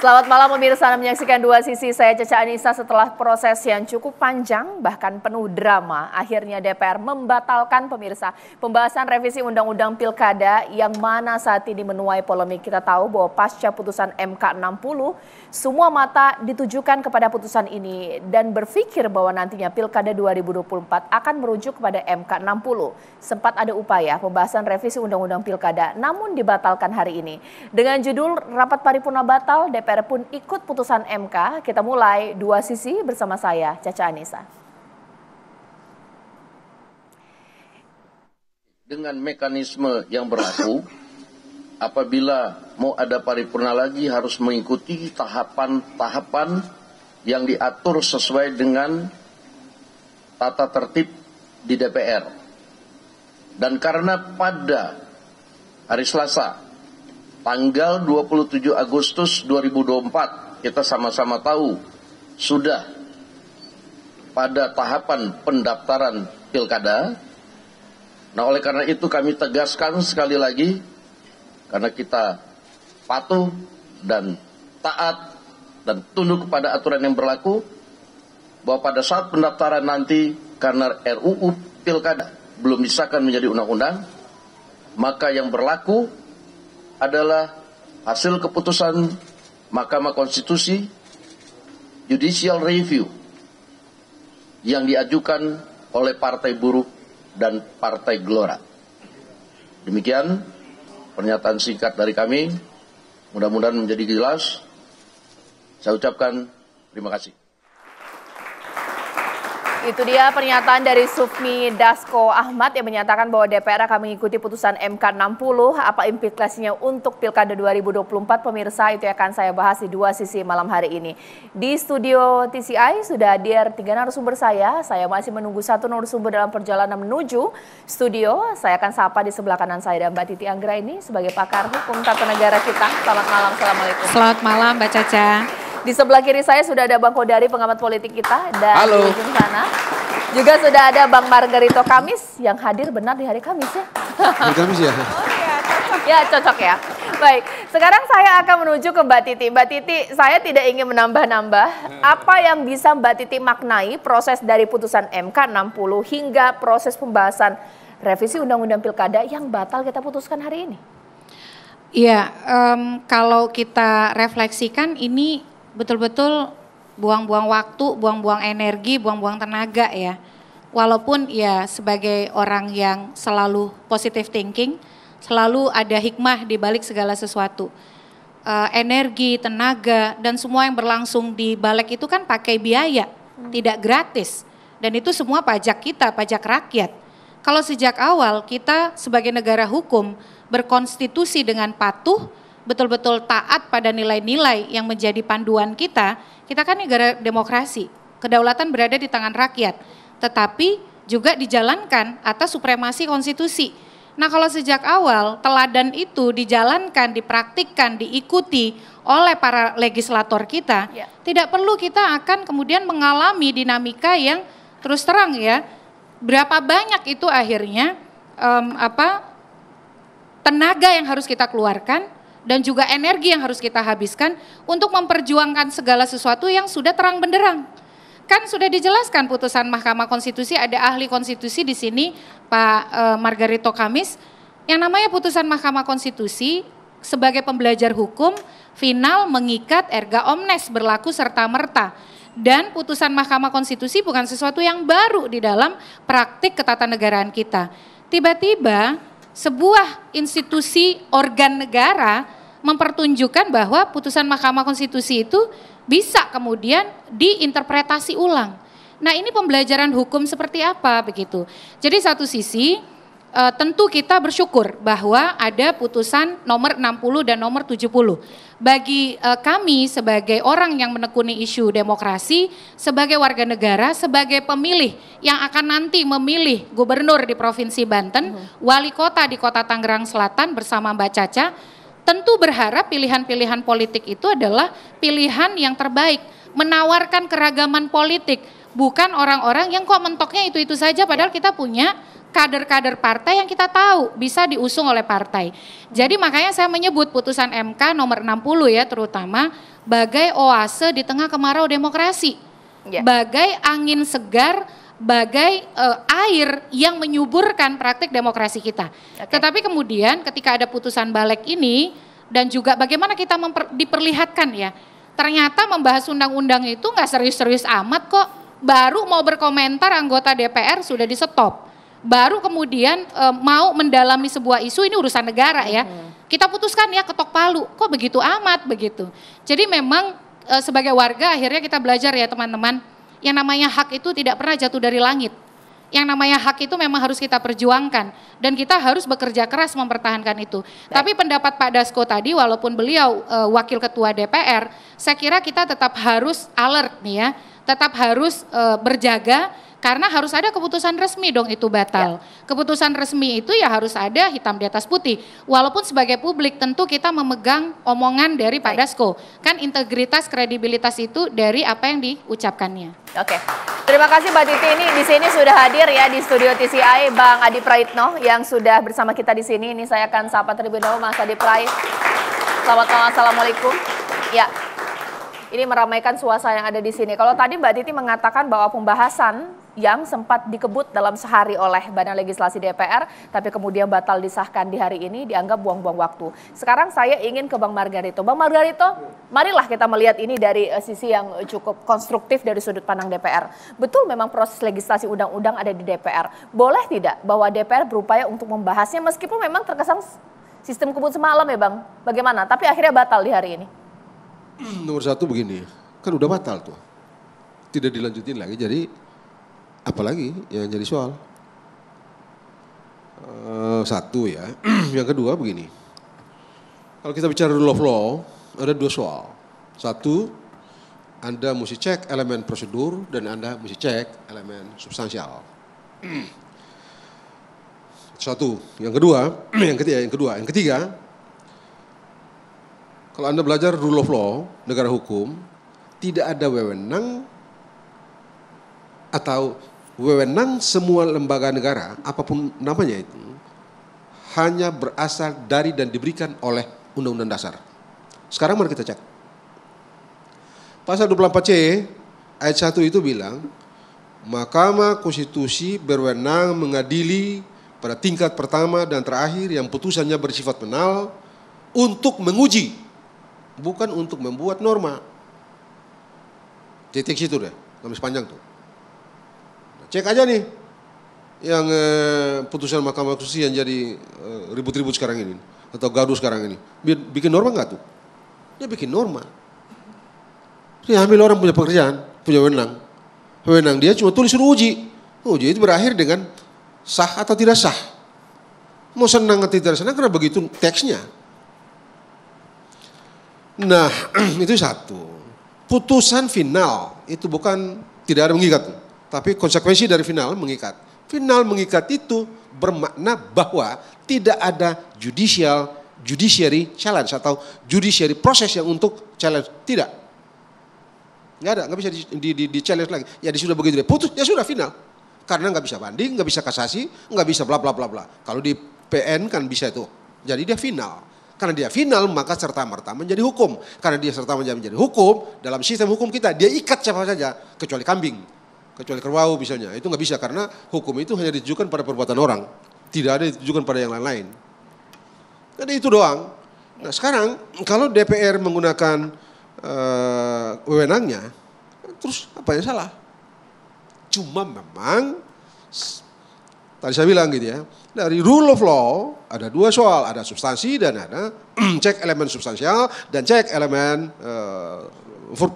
Selamat malam pemirsa, Anda menyaksikan Dua Sisi. Saya Caca Anissa. Setelah proses yang cukup panjang bahkan penuh drama, akhirnya DPR membatalkan pemirsa pembahasan revisi Undang-Undang Pilkada yang mana saat ini menuai polemik. Kita tahu bahwa pasca putusan MK 60, semua mata ditujukan kepada putusan ini dan berpikir bahwa nantinya Pilkada 2024 akan merujuk kepada MK 60. Sempat ada upaya pembahasan revisi Undang-Undang Pilkada namun dibatalkan hari ini. Dengan judul Rapat Paripurna Batal, DPR pun ikut putusan MK. Kita mulai Dua Sisi bersama saya, Caca Anissa. Dengan mekanisme yang berlaku, apabila mau ada paripurna lagi harus mengikuti tahapan-tahapan yang diatur sesuai dengan tata tertib di DPR. Dan karena pada hari Selasa, tanggal 27 Agustus 2024, kita sama-sama tahu sudah pada tahapan pendaftaran pilkada. Nah, oleh karena itu kami tegaskan sekali lagi, karena kita patuh dan taat dan tunduk kepada aturan yang berlaku, bahwa pada saat pendaftaran nanti karena RUU Pilkada belum disahkan menjadi undang-undang, maka yang berlaku adalah hasil keputusan Mahkamah Konstitusi Judicial Review yang diajukan oleh Partai Buruh dan Partai Gelora. Demikian pernyataan singkat dari kami, mudah-mudahan menjadi jelas. Saya ucapkan terima kasih. Itu dia pernyataan dari Sufmi Dasko Ahmad yang menyatakan bahwa DPR akan mengikuti putusan MK 60. Apa implikasinya untuk Pilkada 2024 pemirsa, itu akan saya bahas di Dua Sisi malam hari ini. Di studio TCI sudah hadir 3 narasumber saya. Saya masih menunggu 1 narasumber dalam perjalanan menuju studio. Saya akan sapa di sebelah kanan saya dan Mbak Titi Anggra ini sebagai pakar hukum tata negara kita. Selamat malam, Assalamualaikum. Selamat malam Mbak Caca. Di sebelah kiri saya sudah ada Bang Kodari, pengamat politik kita, dan halo. Di ujung sana juga sudah ada Bang Margarito Kamis yang hadir benar di hari Kamis ya. Hari Kamis ya? Oh iya, cocok. Ya, cocok ya. Baik, sekarang saya akan menuju ke Mbak Titi. Mbak Titi, saya tidak ingin menambah-nambah. Apa yang bisa Mbak Titi maknai proses dari putusan MK 60 hingga proses pembahasan revisi Undang-Undang Pilkada yang batal kita putuskan hari ini? Iya, kalau kita refleksikan ini betul-betul buang-buang waktu, buang-buang energi, buang-buang tenaga ya. Walaupun ya sebagai orang yang selalu positive thinking, selalu ada hikmah di balik segala sesuatu. Energi, tenaga, dan semua yang berlangsung di balik itu kan pakai biaya, tidak gratis. Dan itu semua pajak kita, pajak rakyat. Kalau sejak awal kita sebagai negara hukum berkonstitusi dengan patuh, betul-betul taat pada nilai-nilai yang menjadi panduan kita kan negara demokrasi, kedaulatan berada di tangan rakyat, tetapi juga dijalankan atas supremasi konstitusi. Nah, kalau sejak awal teladan itu dijalankan, dipraktikkan, diikuti oleh para legislator kita, tidak perlu kita akan kemudian mengalami dinamika yang terus terang ya, berapa banyak itu akhirnya tenaga yang harus kita keluarkan, dan juga energi yang harus kita habiskan untuk memperjuangkan segala sesuatu yang sudah terang benderang. Kan sudah dijelaskan putusan Mahkamah Konstitusi, ada ahli konstitusi di sini, Pak Margarito Kamis, yang namanya putusan Mahkamah Konstitusi sebagai pembelajar hukum, final, mengikat, erga omnes, berlaku serta-merta. Dan putusan Mahkamah Konstitusi bukan sesuatu yang baru di dalam praktik ketatanegaraan kita. Tiba-tiba sebuah institusi organ negara mempertunjukkan bahwa putusan Mahkamah Konstitusi itu bisa kemudian diinterpretasi ulang. Nah, ini pembelajaran hukum seperti apa begitu. Jadi satu sisi tentu kita bersyukur bahwa ada putusan nomor 60 dan nomor 70. Bagi kami sebagai orang yang menekuni isu demokrasi, sebagai warga negara, sebagai pemilih yang akan nanti memilih gubernur di Provinsi Banten, wali kota di Kota Tangerang Selatan bersama Mbak Caca, tentu berharap pilihan-pilihan politik itu adalah pilihan yang terbaik, menawarkan keragaman politik, bukan orang-orang yang kok mentoknya itu-itu saja padahal kita punya kader-kader partai yang kita tahu bisa diusung oleh partai. Jadi makanya saya menyebut putusan MK nomor 60 ya terutama bagai oase di tengah kemarau demokrasi. Bagai angin segar, bagai air yang menyuburkan praktik demokrasi kita. Tetapi kemudian ketika ada putusan balik ini dan juga bagaimana kita diperlihatkan ya, ternyata membahas undang-undang itu nggak serius-serius amat kok. Baru mau berkomentar anggota DPR sudah di stop. Baru kemudian mau mendalami sebuah isu, ini urusan negara ya. Kita putuskan ya ketok palu, kok begitu amat begitu. Jadi memang sebagai warga akhirnya kita belajar ya teman-teman, yang namanya hak itu tidak pernah jatuh dari langit. Yang namanya hak itu memang harus kita perjuangkan dan kita harus bekerja keras mempertahankan itu. Tapi pendapat Pak Dasko tadi walaupun beliau wakil ketua DPR, saya kira kita tetap harus alert nih ya, tetap harus berjaga. Karena harus ada keputusan resmi dong itu batal. Keputusan resmi itu ya harus ada hitam di atas putih. Walaupun sebagai publik tentu kita memegang omongan dari Pak Dasko. Kan integritas, kredibilitas itu dari apa yang diucapkannya. Oke, terima kasih Mbak Titi. Ini di sini sudah hadir ya di studio TCI Bang Adi Praitno yang sudah bersama kita di sini. Ini saya akan sapa terlebih dahulu Mas Adi Prait. Selamat malam, assalamualaikum. Ya, ini meramaikan suasana yang ada di sini. Kalau tadi Mbak Titi mengatakan bahwa pembahasan yang sempat dikebut dalam sehari oleh Badan Legislasi DPR, tapi kemudian batal disahkan di hari ini dianggap buang-buang waktu. Sekarang saya ingin ke Bang Margarito. Bang Margarito, marilah kita melihat ini dari sisi yang cukup konstruktif dari sudut pandang DPR. Betul memang proses legislasi undang-undang ada di DPR. Boleh tidak bahwa DPR berupaya untuk membahasnya meskipun memang terkesan sistem kebut semalam ya Bang? Bagaimana? Tapi akhirnya batal di hari ini. Nomor satu begini, kan udah batal tuh. Tidak dilanjutin lagi, jadi apalagi yang jadi soal. Satu ya. Yang kedua begini, kalau kita bicara rule of law, ada dua soal. Satu, Anda mesti cek elemen prosedur dan Anda mesti cek elemen substansial. Satu. Yang kedua, yang ketiga, kalau Anda belajar rule of law, negara hukum, tidak ada wewenang atau wewenang semua lembaga negara, apapun namanya itu, hanya berasal dari dan diberikan oleh Undang-Undang Dasar. Sekarang mari kita cek. Pasal 24C ayat 1 itu bilang, Mahkamah Konstitusi berwenang mengadili pada tingkat pertama dan terakhir yang putusannya bersifat penal untuk menguji, bukan untuk membuat norma. Titik situ deh, garis panjang tuh. Cek aja nih yang putusan Mahkamah Konstitusi yang jadi ribut-ribut sekarang ini atau gaduh sekarang ini. Bikin norma nggak tuh? Dia bikin norma. Dia ambil orang punya pekerjaan, punya wewenang. Wewenang dia cuma tulis suruh uji. Uji itu berakhir dengan sah atau tidak sah. Mau senang atau tidak senang karena begitu teksnya. Nah, itu satu. Putusan final itu bukan tidak ada mengikat, tapi konsekuensi dari final mengikat. Final mengikat itu bermakna bahwa tidak ada judiciary challenge atau judiciary proses yang untuk challenge. Tidak. Nggak ada, nggak bisa di challenge lagi. Ya sudah begitu deh, putus, ya sudah final. Karena nggak bisa banding, nggak bisa kasasi, nggak bisa bla bla bla bla. Kalau di PN kan bisa itu. Jadi dia final. Karena dia final maka serta-merta menjadi hukum. Karena dia serta-merta menjadi hukum, dalam sistem hukum kita dia ikat siapa saja, kecuali kambing, kecuali kerbau misalnya. Itu nggak bisa karena hukum itu hanya ditujukan pada perbuatan orang, tidak ada ditujukan pada yang lain-lain. Jadi itu doang. Nah sekarang kalau DPR menggunakan wewenangnya, terus apa yang salah? Cuma memang tadi saya bilang gitu ya, dari rule of law ada dua soal, ada substansi dan ada cek elemen substansial dan cek elemen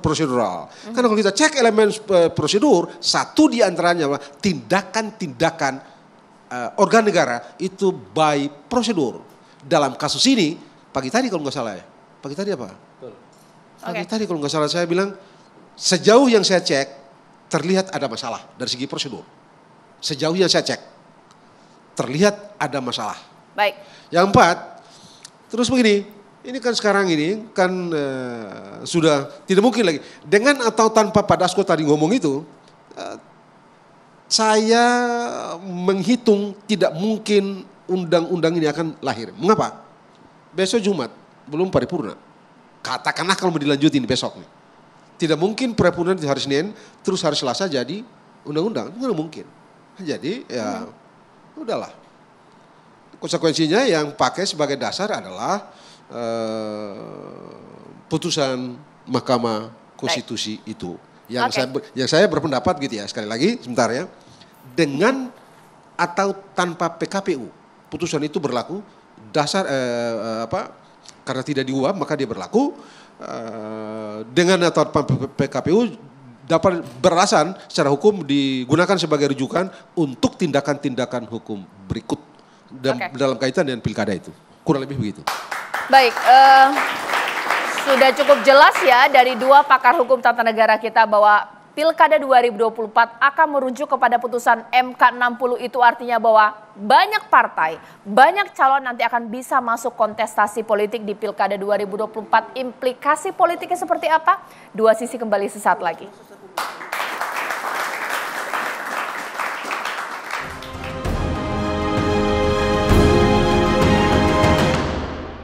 prosedural. Karena kalau kita cek elemen prosedur, satu di antaranya tindakan-tindakan organ negara itu by prosedur. Dalam kasus ini, pagi tadi kalau nggak salah ya, pagi tadi apa? Pagi tadi kalau nggak salah saya bilang, sejauh yang saya cek terlihat ada masalah dari segi prosedur. Sejauh yang saya cek terlihat ada masalah. Baik. Yang empat, terus begini, ini kan sekarang ini kan sudah tidak mungkin lagi. Dengan atau tanpa Pak Dasko tadi ngomong itu, Saya menghitung tidak mungkin undang-undang ini akan lahir. Mengapa? Besok Jumat, belum paripurna. Katakanlah kalau mau dilanjutin besok nih. Tidak mungkin paripurna di hari Senin, terus hari Selasa jadi undang-undang. Itu nggak mungkin. Jadi ya udahlah. Konsekuensinya yang pakai sebagai dasar adalah putusan Mahkamah Konstitusi itu. Yang saya berpendapat gitu ya, sekali lagi sebentar ya, dengan atau tanpa PKPU putusan itu berlaku dasar karena tidak diubah maka dia berlaku, dengan atau tanpa PKPU dapat beralasan secara hukum digunakan sebagai rujukan untuk tindakan-tindakan hukum berikut dalam kaitan dengan pilkada itu, kurang lebih begitu. Baik. Sudah cukup jelas ya dari dua pakar hukum tata negara kita bahwa Pilkada 2024 akan merujuk kepada putusan MK 60, itu artinya bahwa banyak partai, banyak calon nanti akan bisa masuk kontestasi politik di Pilkada 2024. Implikasi politiknya seperti apa? Dua Sisi kembali sesaat lagi.